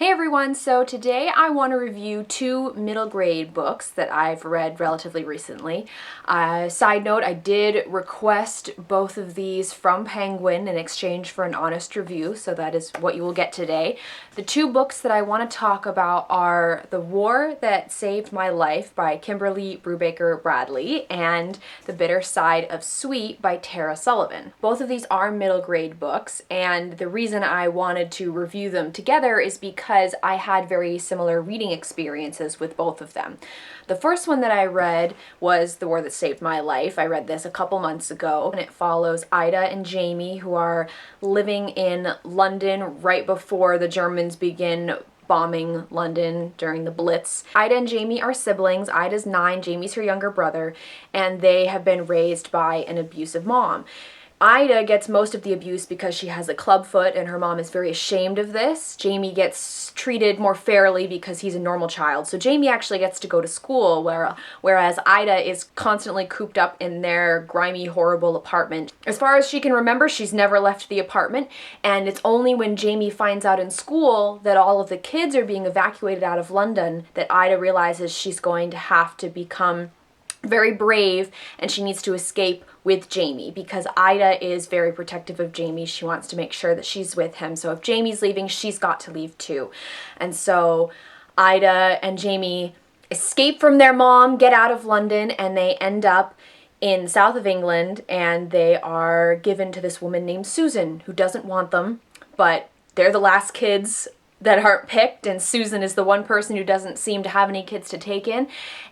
Hey everyone, so today I want to review two middle grade books that I've read relatively recently. Side note, I did request both of these from Penguin in exchange for an honest review, so that is what you will get today. The two books that I want to talk about are The War That Saved My Life by Kimberly Brubaker Bradley and The Bitter Side of Sweet by Tara Sullivan. Both of these are middle grade books, and the reason I wanted to review them together is because I had very similar reading experiences with both of them. The first one that I read was The War That Saved My Life. I read this a couple months ago, and it follows Ida and Jamie, who are living in London right before the Germans begin bombing London during the Blitz. Ida and Jamie are siblings. Ida's 9, Jamie's her younger brother, and they have been raised by an abusive mom. Ida gets most of the abuse because she has a club foot and her mom is very ashamed of this. Jamie gets treated more fairly because he's a normal child. So Jamie actually gets to go to school, whereas Ida is constantly cooped up in their grimy, horrible apartment. As far as she can remember, she's never left the apartment, and it's only when Jamie finds out in school that all of the kids are being evacuated out of London that Ida realizes she's going to have to become very brave, and she needs to escape with Jamie because Ida is very protective of Jamie. She wants to make sure that she's with him. So if Jamie's leaving, she's got to leave too. And so Ida and Jamie escape from their mom, get out of London, and they end up in south of England, and they are given to this woman named Susan who doesn't want them, but they're the last kids that aren't picked, and Susan is the one person who doesn't seem to have any kids to take in,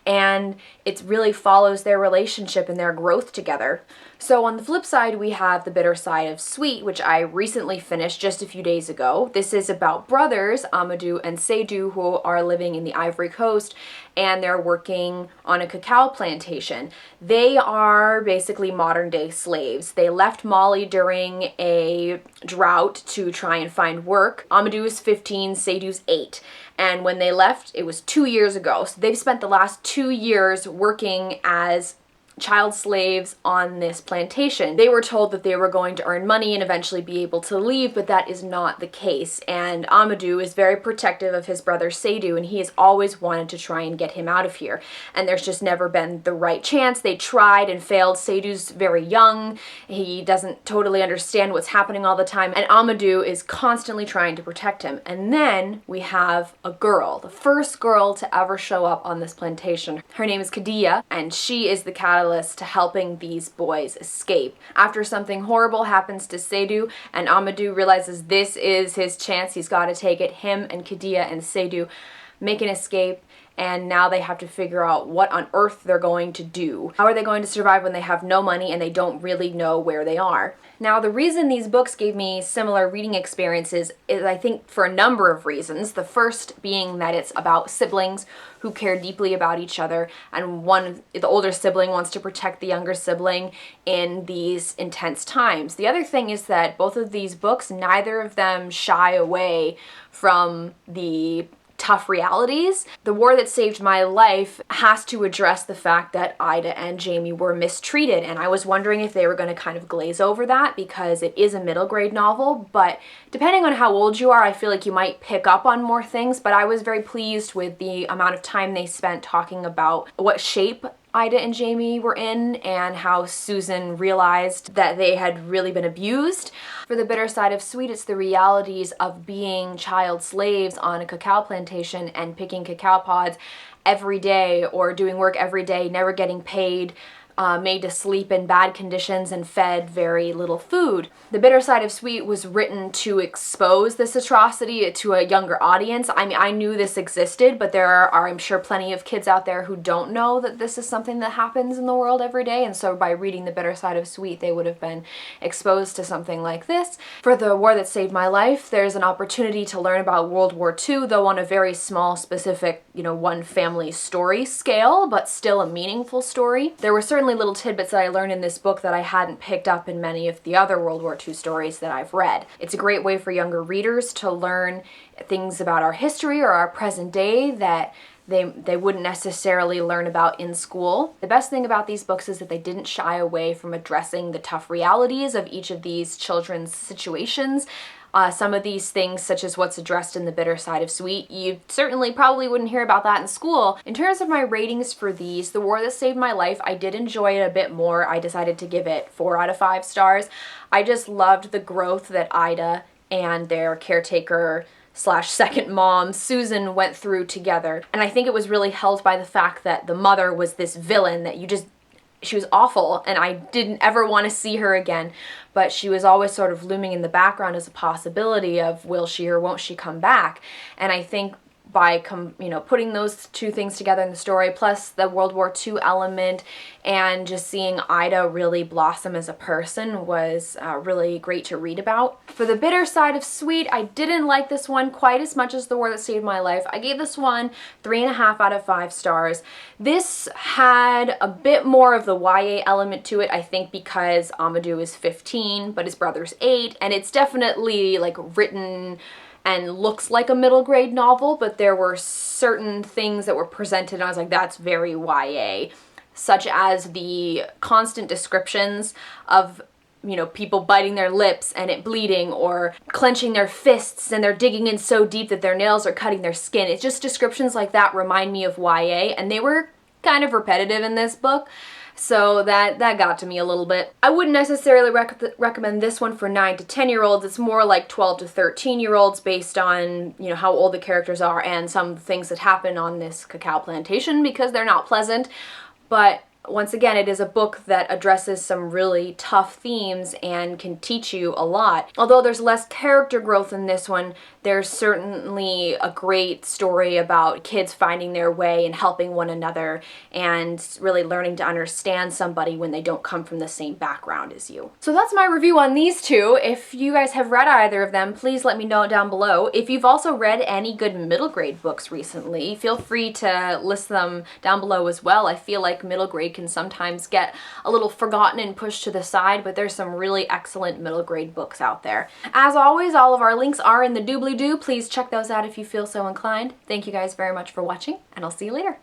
and it really follows their relationship and their growth together. So on the flip side, we have The Bitter Side of Sweet, which I recently finished just a few days ago. This is about brothers, Amadou and Seydou, who are living in the Ivory Coast, and they're working on a cacao plantation. They are basically modern-day slaves. They left Mali during a drought to try and find work. Amadou is 15, Seydou's 8. And when they left, it was 2 years ago. So they've spent the last 2 years working as child slaves on this plantation. They were told that they were going to earn money and eventually be able to leave, but that is not the case. And Amadou is very protective of his brother Seydou, and he has always wanted to try and get him out of here. And there's just never been the right chance. They tried and failed. Seydou's very young. He doesn't totally understand what's happening all the time, and Amadou is constantly trying to protect him. And then we have a girl, the first girl to ever show up on this plantation. Her name is Kadia, and she is the catalyst to helping these boys escape. After something horrible happens to Seydou, and Amadou realizes this is his chance, he's got to take it, him and Kadia and Seydou make an escape, and now they have to figure out what on earth they're going to do. How are they going to survive when they have no money and they don't really know where they are? Now, the reason these books gave me similar reading experiences is, I think, for a number of reasons. The first being that it's about siblings who care deeply about each other, and the older sibling wants to protect the younger sibling in these intense times. The other thing is that both of these books, neither of them shy away from the tough realities. The War That Saved My Life has to address the fact that Ida and Jamie were mistreated, and I was wondering if they were going to kind of glaze over that because it is a middle grade novel, but depending on how old you are, I feel like you might pick up on more things. But I was very pleased with the amount of time they spent talking about what shape Ida and Jamie were in and how Susan realized that they had really been abused. For The Bitter Side of Sweet, it's the realities of being child slaves on a cacao plantation and picking cacao pods every day or doing work every day, never getting paid, made to sleep in bad conditions and fed very little food. The Bitter Side of Sweet was written to expose this atrocity to a younger audience. I mean, I knew this existed, but there are, I'm sure, plenty of kids out there who don't know that this is something that happens in the world every day, and so by reading The Bitter Side of Sweet, they would have been exposed to something like this. For The War That Saved My Life, there's an opportunity to learn about World War II, though on a very small, specific, one family story scale, but still a meaningful story. There were certainly little tidbits that I learned in this book that I hadn't picked up in many of the other World War II stories that I've read. It's a great way for younger readers to learn things about our history or our present day that they wouldn't necessarily learn about in school. The best thing about these books is that they didn't shy away from addressing the tough realities of each of these children's situations. Some of these things, such as what's addressed in The Bitter Side of Sweet, you certainly probably wouldn't hear about that in school. In terms of my ratings for these, The War That Saved My Life, I did enjoy it a bit more. I decided to give it 4 out of 5 stars. I just loved the growth that Ida and their caretaker slash second mom, Susan, went through together. And I think it was really helped by the fact that the mother was this villain that she was awful, and I didn't ever want to see her again, but she was always sort of looming in the background as a possibility of will she or won't she come back. And I think by putting those two things together in the story, plus the World War II element, and just seeing Ida really blossom as a person was really great to read about. For The Bitter Side of Sweet, I didn't like this one quite as much as The War That Saved My Life. I gave this one 3.5 out of 5 stars. This had a bit more of the YA element to it, I think because Amadou is 15, but his brother's 8, and it's definitely like written and looks like a middle grade novel, but there were certain things that were presented and I was like, that's very YA, such as the constant descriptions of people biting their lips and it bleeding, or clenching their fists and they're digging in so deep that their nails are cutting their skin. It's just descriptions like that remind me of YA, and they were kind of repetitive in this book. So that got to me a little bit. I wouldn't necessarily recommend this one for 9 to 10-year-olds. It's more like 12 to 13-year-olds based on, how old the characters are and some things that happen on this cacao plantation, because they're not pleasant. But once again, it is a book that addresses some really tough themes and can teach you a lot. Although there's less character growth in this one, there's certainly a great story about kids finding their way and helping one another and really learning to understand somebody when they don't come from the same background as you. So that's my review on these two. If you guys have read either of them, please let me know down below. If you've also read any good middle grade books recently, feel free to list them down below as well. I feel like middle grade can sometimes get a little forgotten and pushed to the side, but there's some really excellent middle grade books out there. As always, all of our links are in the doobly-doo. Please check those out if you feel so inclined. Thank you guys very much for watching, and I'll see you later.